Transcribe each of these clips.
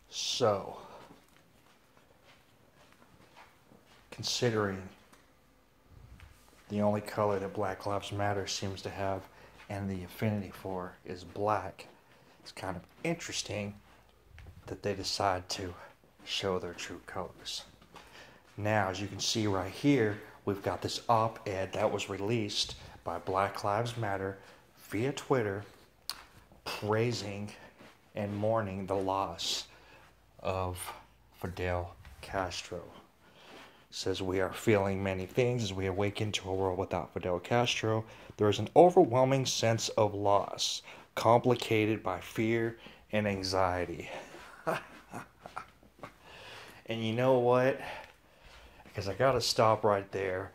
So, considering the only color that Black Lives Matter seems to have and the affinity for is black, it's kind of interesting that they decide to show their true colors. Now, as you can see right here, we've got this op-ed that was released by Black Lives Matter via Twitter praising and mourning the loss of Fidel Castro. It says, we are feeling many things as we awaken to a world without Fidel Castro. There is an overwhelming sense of loss, complicated by fear and anxiety. And you know what? Because I gotta stop right there,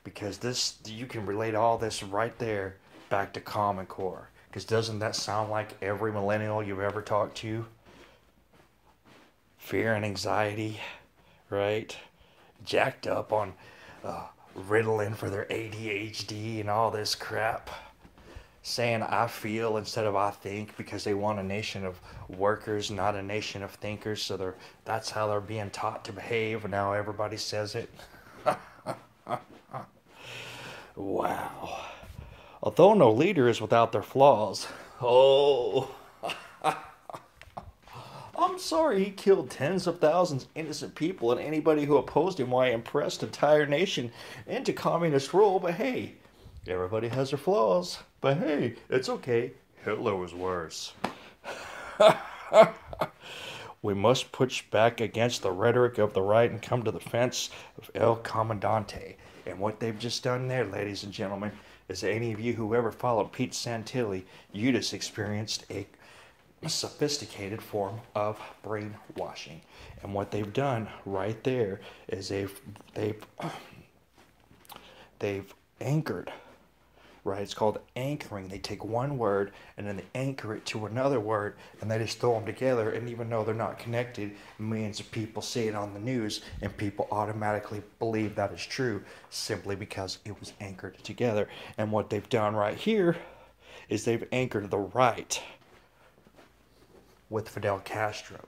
because this, you can relate all this right there back to Common Core. Because doesn't that sound like every millennial you've ever talked to? Fear and anxiety, right? Jacked up on Ritalin for their ADHD and all this crap. Saying I feel instead of I think because they want a nation of workers, not a nation of thinkers. So that's how they're being taught to behave, and now everybody says it. Wow. Although no leader is without their flaws. Oh, I'm sorry he killed tens of thousands of innocent people, and anybody who opposed him, why impressed an entire nation into communist rule, but hey, everybody has their flaws. But hey, it's okay. Hitler was worse. We must push back against the rhetoric of the right and come to the defense of El Comandante. And what they've just done there, ladies and gentlemen, is any of you who ever followed Pete Santilli, you just experienced a sophisticated form of brainwashing. And what they've done right there is they've anchored, right? It's called anchoring. They take one word and then they anchor it to another word and they just throw them together, and even though they're not connected, millions of people see it on the news and people automatically believe that is true simply because it was anchored together. And what they've done right here is they've anchored the right with Fidel Castro.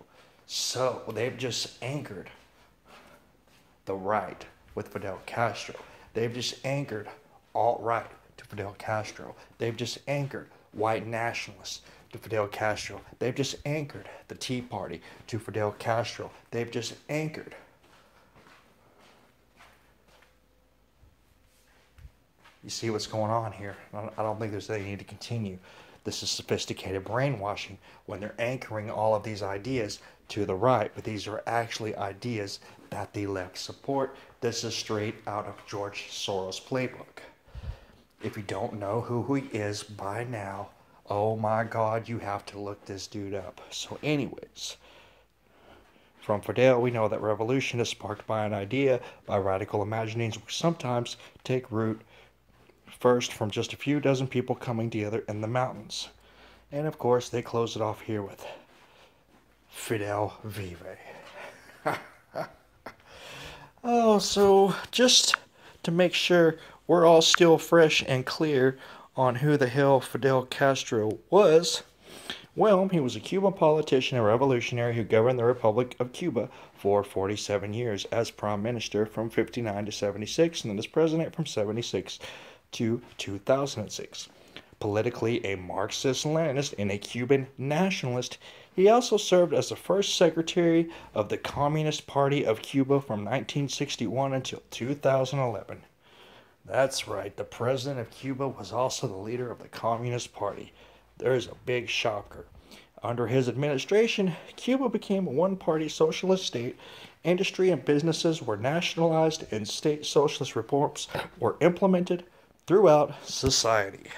So they've just anchored the right with Fidel Castro. They've just anchored alt-right to Fidel Castro. They've just anchored white nationalists to Fidel Castro. They've just anchored the Tea Party to Fidel Castro. They've just anchored you see what's going on here. I don't think there's any need to continue. This is sophisticated brainwashing when they're anchoring all of these ideas to the right, but these are actually ideas that the left support. This is straight out of George Soros' playbook. If you don't know who he is by now, oh my God, you have to look this dude up. So anyways, from Fidel, we know that revolution is sparked by an idea, by radical imaginings which sometimes take root first from just a few dozen people coming together in the mountains. And of course, they close it off here with Fidel Vive. Oh, so just to make sure we're all still fresh and clear on who the hell Fidel Castro was, well, he was a Cuban politician and revolutionary who governed the Republic of Cuba for 47 years as prime minister from 59 to 76, and then as president from 76 to 2006. Politically a Marxist-Leninist and a Cuban nationalist, he also served as the first secretary of the Communist Party of Cuba from 1961 until 2011. That's right, the president of Cuba was also the leader of the Communist Party. There's a big shocker. Under his administration, Cuba became a one-party socialist state. Industry and businesses were nationalized and state socialist reforms were implemented throughout society.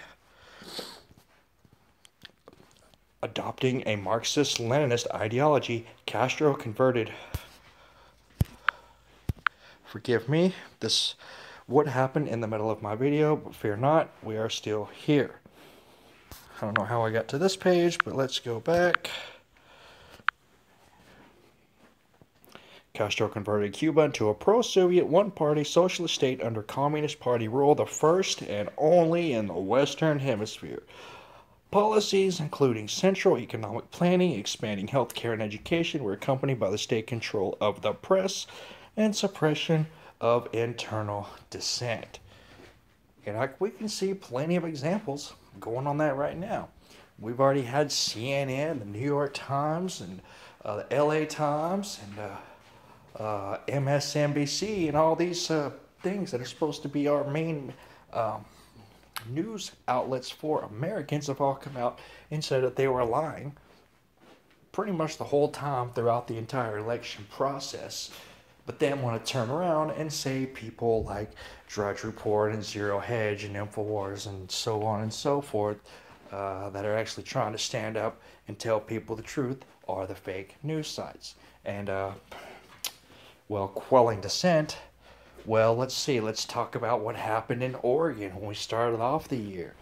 Adopting a Marxist-Leninist ideology, Castro converted... Forgive me, this would happen in the middle of my video, but fear not, we are still here. I don't know how I got to this page, but let's go back. Castro converted Cuba into a pro-Soviet one-party socialist state under Communist Party rule, the first and only in the Western Hemisphere. Policies, including central economic planning, expanding healthcare and education, were accompanied by the state control of the press and suppression of internal dissent. And we can see plenty of examples going on that right now. We've already had CNN, the New York Times, and the LA Times, and MSNBC, and all these things that are supposed to be our main news outlets for Americans have all come out and said that they were lying pretty much the whole time throughout the entire election process. But then want to turn around and say people like Drudge Report and Zero Hedge and InfoWars and so on and so forth that are actually trying to stand up and tell people the truth are the fake news sites. And, well, quelling dissent. Well, let's see. Let's talk about what happened in Oregon when we started off the year.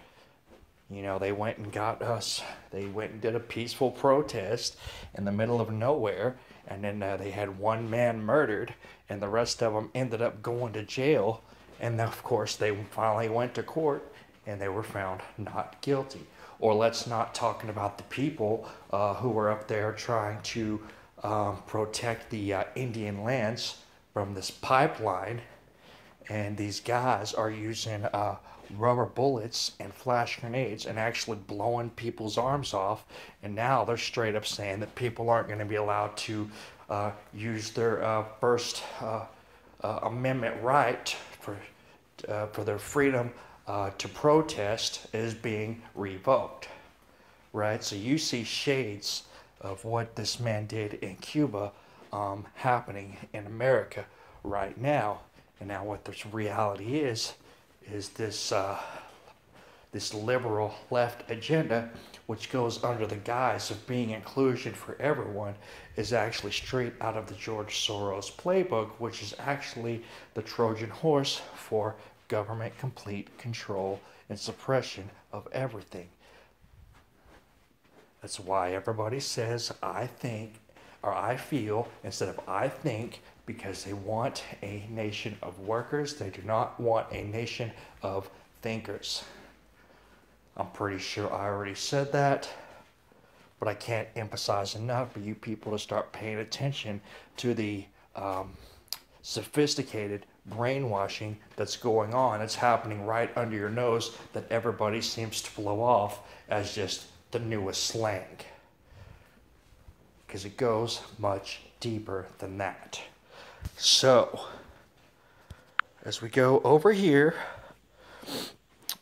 You know, they went and got us. They went and did a peaceful protest in the middle of nowhere, and then they had one man murdered, and the rest of them ended up going to jail. And then, of course, they finally went to court, and they were found not guilty. Or let's not talking about the people who were up there trying to protect the Indian lands from this pipeline, and these guys are using rubber bullets and flash grenades and actually blowing people's arms off, and now they're straight up saying that people aren't going to be allowed to use their First Amendment right for their freedom to protest is being revoked, right? So you see shades of what this man did in Cuba happening in America right now. And now what the reality is this this liberal left agenda, which goes under the guise of being inclusion for everyone, is actually straight out of the George Soros playbook, which is actually the Trojan horse for government complete control and suppression of everything. That's why everybody says I think, or I feel, instead of I think, because they want a nation of workers. They do not want a nation of thinkers. I'm pretty sure I already said that, but I can't emphasize enough for you people to start paying attention to the sophisticated brainwashing that's going on. It's happening right under your nose that everybody seems to blow off as just the newest slang. Because it goes much deeper than that. So, as we go over here,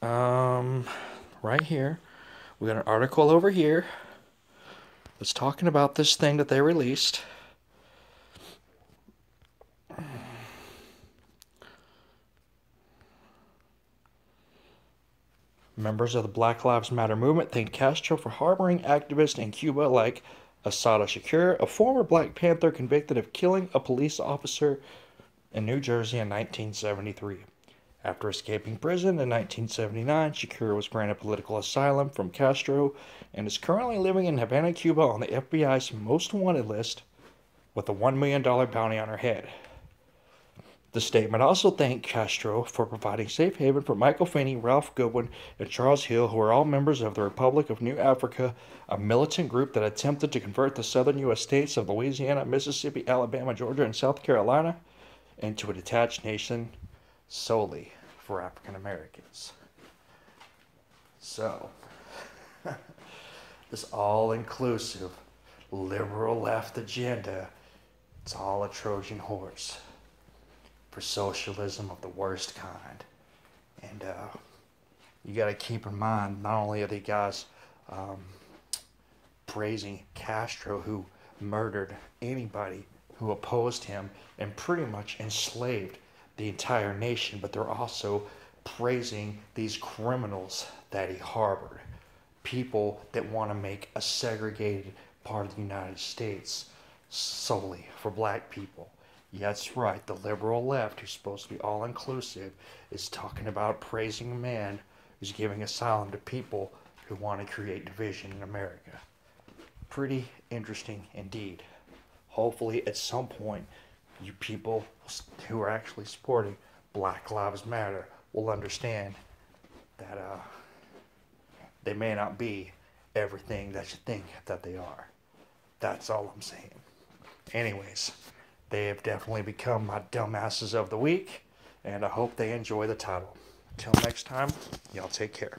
right here, we got an article over here that's talking about this thing that they released. Members of the Black Lives Matter movement thanked Castro for harboring activists in Cuba like Assata Shakur, a former Black Panther convicted of killing a police officer in New Jersey in 1973. After escaping prison in 1979, Shakur was granted political asylum from Castro and is currently living in Havana, Cuba on the FBI's most wanted list with a $1 million bounty on her head. The statement also thanked Castro for providing safe haven for Michael Finney, Ralph Goodwin, and Charles Hill, who are all members of the Republic of New Africa, a militant group that attempted to convert the southern U.S. states of Louisiana, Mississippi, Alabama, Georgia, and South Carolina into a detached nation solely for African Americans. So, this all-inclusive liberal left agenda, it's all a Trojan horse for socialism of the worst kind. And you got to keep in mind, not only are the guys praising Castro, who murdered anybody who opposed him and pretty much enslaved the entire nation, but they're also praising these criminals that he harbored. People that want to make a segregated part of the United States solely for black people. Yeah, that's right. The liberal left, who's supposed to be all-inclusive, is talking about praising a man who's giving asylum to people who want to create division in America. Pretty interesting indeed. Hopefully, at some point, you people who are actually supporting Black Lives Matter will understand that they may not be everything that you think that they are. That's all I'm saying. Anyways, they have definitely become my dumbasses of the week, and I hope they enjoy the title. Till next time, y'all take care.